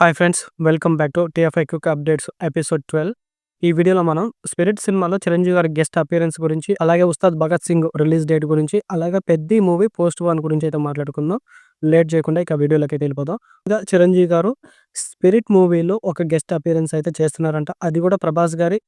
Hi friends, welcome back to TFI quick updates episode 12. ఈ వీడియోలో మనం 'స్పిరిట్' సినిమాలో చిరంజీవి గారి గెస్ట్ అపియరెన్స్ గురించి, అలాగే 'ఉస్తాద్ భగత్ సింగ్' రిలీజ్ డేట్ గురించి, అలాగే 'పెద్ది' మూవీ పోస్ట్ 1 గురించి అయితే మాట్లాడుకుందాం. లేట్ చేయకుండా ఇక వీడియోలోకైతే వెళ్ళిపోదాం. ఇక చిరంజీవి గారు 'స్పిరిట్' మూవీలో ఒక గెస్ట్ అపియరెన్స్ అయితే చేస్తున్నారంట. అది కూడా ప్రభాస్ గారి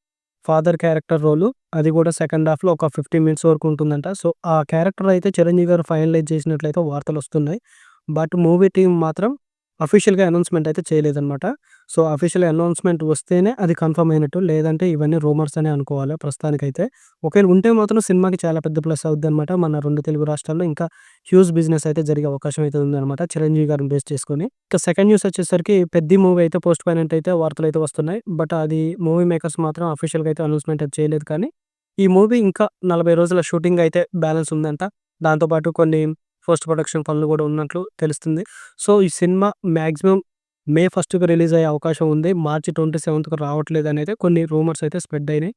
ఫాదర్ క్యారెక్టర్ రోలు. అది కూడా సెకండ్ హాఫ్‌లో ఒక 15 మినిట్స్ వరకు ఉంటుందంట. సో, ఆ క్యారెక్టర్ అయితే చిరంజీవి గారు ఫైనలైజ్ చేసినట్లయితే వార్తలొస్తున్నాయి. బట్ మూవీ టీమ్ మాత్రం అఫీషియల్‌గా అనౌన్స్‌మెంట్ అయితే చేయలేదనమాట. సో, అఫీషియల్ అనౌన్స్‌మెంట్ వస్తేనే అది కన్ఫర్మ్ అయినట్టు. లేదంటే ఇవన్నీ రూమర్స్ అనే అనుకోవాలి ప్రస్తుతానికైతే. ఒకవేళ ఉంటే మాత్రం సినిమాకి చాలా పెద్ద ప్లస్ అవుద్దనమాట. మన 2 తెలుగు రాష్ట్రాల్లో ఇంకా హ్యూజ్ బిజినెస్ అయితే జరిగే అవకాశం అయితే ఉందనమాట చిరంజీవి గారిని బేస్ చేసుకొని. ఇక సెకండ్ న్యూస్ వచ్చేసరికి 'పెద్ది' మూవీ అయితే పోస్ట్‌పోన్ అయితే వార్తలైతే వస్తున్నాయి. బట్ అది మూవీ మేకర్స్ మాత్రం అఫీషియల్‌గా అయితే అనౌన్స్‌మెంట్ అయితే చేయలేదు కానీ, ఈ మూవీ ఇంకా 40 రోజుల షూటింగ్ అయితే బ్యాలెన్స్ ఉందంట. దాంతో పాటు కొన్ని పోస్ట్ ప్రొడక్షన్ పనులు కూడా ఉన్నట్లు తెలుస్తుంది. సో, ఈ సినిమా మాక్సిమం మే 1కి రిలీజ్ అయ్యే అవకాశం ఉంది. మార్చి 27కి రావట్లేదనైతే కొన్ని రూమర్స్ అయితే స్ప్రెడ్ అయినాయి.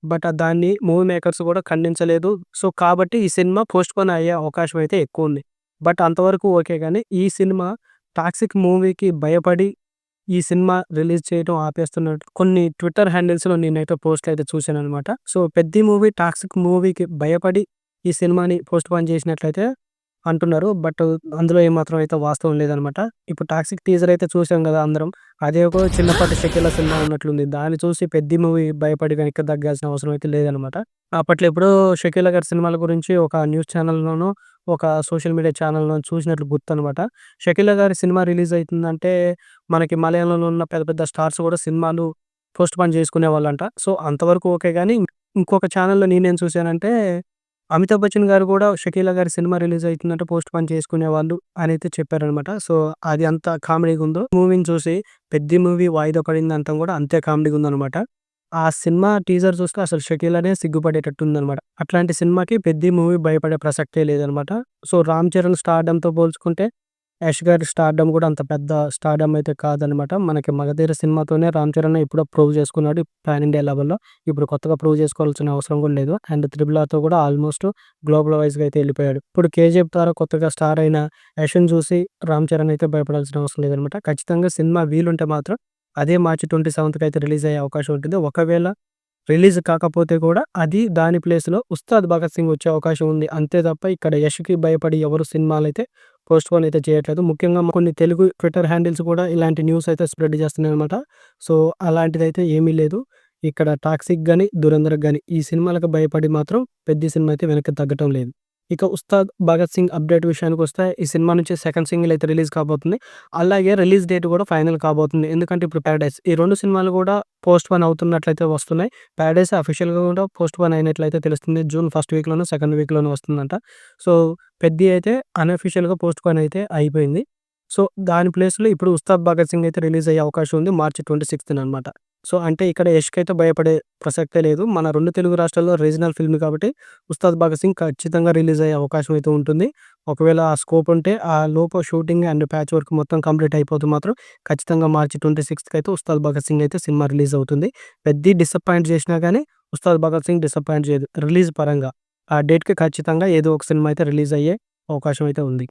బట్ దాన్ని మూవీ మేకర్స్ కూడా ఖండించలేదు. సో, కాబట్టి ఈ సినిమా పోస్ట్‌పోన్ అయ్యే అవకాశం అయితే ఎక్కువుంది. బట్ అంతవరకు ఓకే గానీ, ఈ సినిమా 'టాక్సిక్' మూవీకి భయపడి ఈ సినిమా రిలీజ్ చేయడం ఆపేస్తున్నట్టు కొన్ని ట్విట్టర్ హ్యాండిల్స్‌లో నేనైతే పోస్ట్‌లయితే చూశాననమాట. సో, 'పెద్ది' మూవీ 'టాక్సిక్' మూవీకి భయపడి ఈ సినిమాని పోస్ట్‌పోన్ చేసినట్లయితే అంటున్నారు. బట్ అందులో ఏమాత్రం అయితే వాస్తవం లేదనమాట. ఇప్పుడు 'టాక్సిక్' టీజర్ అయితే చూసాం గదా అందరం. అదే ఒక చిన్నపాటి 'షకీలా' సినిమా ఉన్నట్లుంది. దాన్ని చూసి 'పెద్ది' మూవీ భయపడి వెనక్కి తగ్గాల్సిన అవసరం అయితే లేదనమాట. అప్పట్లో ఎప్పుడో 'షకీలా' గారి సినిమాల గురించి ఒక న్యూస్ ఛానల్‌లోనో, ఒక సోషల్ మీడియా ఛానల్‌లోనో చూసినట్లు గుర్తనమాట. 'షకీలా' గారి సినిమా రిలీజ్ అయితుందంటే మనకి మలయాళంలో ఉన్న పెద్ద పెద్ద స్టార్స్ గూడా సినిమాలు పోస్ట్‌పోన్ చేసుకునేవాళ్ళంట. సో, అంతవరకు ఓకే గానీ, ఇంకొక ఛానల్‌లో నేనేం చూసానంటే 'అమితాబ్ బచ్చన్' గారు గూడా 'షకీలా' గారి సినిమా రిలీజ్ అయితుందంటే పోస్ట్‌పోన్ చేసుకునేవాళ్ళు అనైతే చెప్పారనమాట. సో, అది అంత కామెడీగుందో మూవీని చూసి 'పెద్ది' మూవీ వాయిదా పడిందంతం గూడా అంతే కామెడీగుందనమాట. ఆ సినిమా టీజర్ చూస్తే అసలు 'షకీలానే' సిగ్గుపడేటట్టుందనమాట. అట్లాంటి సినిమాకి 'పెద్ది' మూవీ భయపడే ప్రసక్తే లేదనమాట. సో, 'రామ్ చరణ్' స్టార్‌డమ్‌తో పోల్చుకుంటే 'యష్' గారి స్టార్‌డమ్ గూడా అంత పెద్ద స్టార్‌డమ్ అయితే కాదనమాట. మనకి 'మగధీర' సినిమాతోనే 'రామ్ చరణ్' ఎప్పుడో ప్రూవ్ చేసుకున్నాడు పాన్ ఇండియా లెవెల్‌లో. ఇప్పుడు కొత్తగా ప్రూవ్ చేసుకోవాల్సిన అవసరం కూడా లేదు. అండ్ 'త్రిబుల్ ఆర్'తో కూడా ఆల్మోస్ట్ గ్లోబల్ వైస్‌గా అయితే ఎళ్ళిపోయాడు. ఇప్పుడు 'కేజీఎఫ్' ద్వారా కొత్తగా స్టార్ అయిన 'యష్‌ని' చూసి 'రామ్ చరణ్' అయితే భయపడాల్సిన అవసరం లేదనమాట. ఖచ్చితంగా సినిమా వీలుంటే మాత్రం అదే మార్చి 27కి అయితే రిలీజ్ అయ్యే అవకాశం ఉంటుంది. ఒకవేళ రిలీజ్ కాకపోతే కూడా అది దాని ప్లేస్‌లో 'ఉస్తాద్ భగత్ సింగ్' వచ్చే అవకాశం ఉంది. అంతే తప్ప ఇక్కడ 'యష్‌కి' భయపడి ఎవరు సినిమాలైతే పోస్ట్‌పోన్ అయితే చేయట్లేదు. ముఖ్యంగా కొన్ని తెలుగు ట్విట్టర్ హ్యాండిల్స్ కూడా ఇలాంటి న్యూస్ అయితే స్ప్రెడ్ చేస్తున్నాయన్నమాట. సో, అలాంటిదైతే ఏమీ లేదు. ఇక్కడ 'టాక్సిక్' గాని, 'దురంధర్' గాని ఈ సినిమాలకు భయపడి మాత్రం 'పెద్ది' సినిమా అయితే వెనక్కి తగ్గటం లేదు. ఇక 'ఉస్తాద్ భగత్ సింగ్' అప్డేట్ విషయానికొస్తే ఈ సినిమా నుంచి సెకండ్ సింగిల్ అయితే రిలీజ్ కాబోతుంది. అలాగే రిలీజ్ డేట్ కూడా ఫైనల్ కాబోతుంది. ఎందుకంటే ఇప్పుడు 'పారడైజ్' ఈ 2 సినిమాలు కూడా పోస్ట్‌పోన్ అవుతున్నట్లయితే వస్తున్నాయి. 'పారడైజ్' అఫీషియల్‌గా కూడా పోస్ట్‌పోన్ అయినట్లయితే తెలుస్తుంది. జూన్ ఫస్ట్ వీక్‌లోనో, సెకండ్ వీక్‌లోనో వస్తుందంట. సో, 'పెద్ది' అయితే అన్‌అఫీషియల్‌గా పోస్ట్‌పోన్ అయితే అయిపోయింది. సో, దాని ప్లేస్‌లో ఇప్పుడు 'ఉస్తాద్ భగత్ సింగ్' అయితే రిలీజ్ అయ్యే అవకాశం ఉంది మార్చి 26న. సో, అంటే ఇక్కడ 'యష్‌కైతే భయపడే ప్రసక్తే లేదు. మన 2 తెలుగు రాష్ట్రాల్లో రీజనల్ ఫిల్మ్ కాబట్టి 'ఉస్తాద్ భగత్ సింగ్' ఖచ్చితంగా రిలీజ్ అయ్యే అవకాశం అయితే ఉంటుంది. ఒకవేళ ఆ స్కోప్ ఉంటే ఆ లోపు షూటింగ్ అండ్ ప్యాచ్ వర్క్ మొత్తం కంప్లీట్ అయిపోతే మాత్రం ఖచ్చితంగా మార్చి 26కి అయితే 'ఉస్తాద్ భగత్ సింగ్' అయితే సినిమా రిలీజ్ అవుతుంది. 'పెద్ది' డిసప్పాయింట్ చేసినా గానీ 'ఉస్తాద్ భగత్ సింగ్' డిసప్పాయింట్ చేయదు. రిలీజ్ పరంగా ఆ డేట్‌కి ఖచ్చితంగా ఏదో ఒక సినిమా అయితే రిలీజ్ అయ్యే అవకాశం అయితే ఉంది.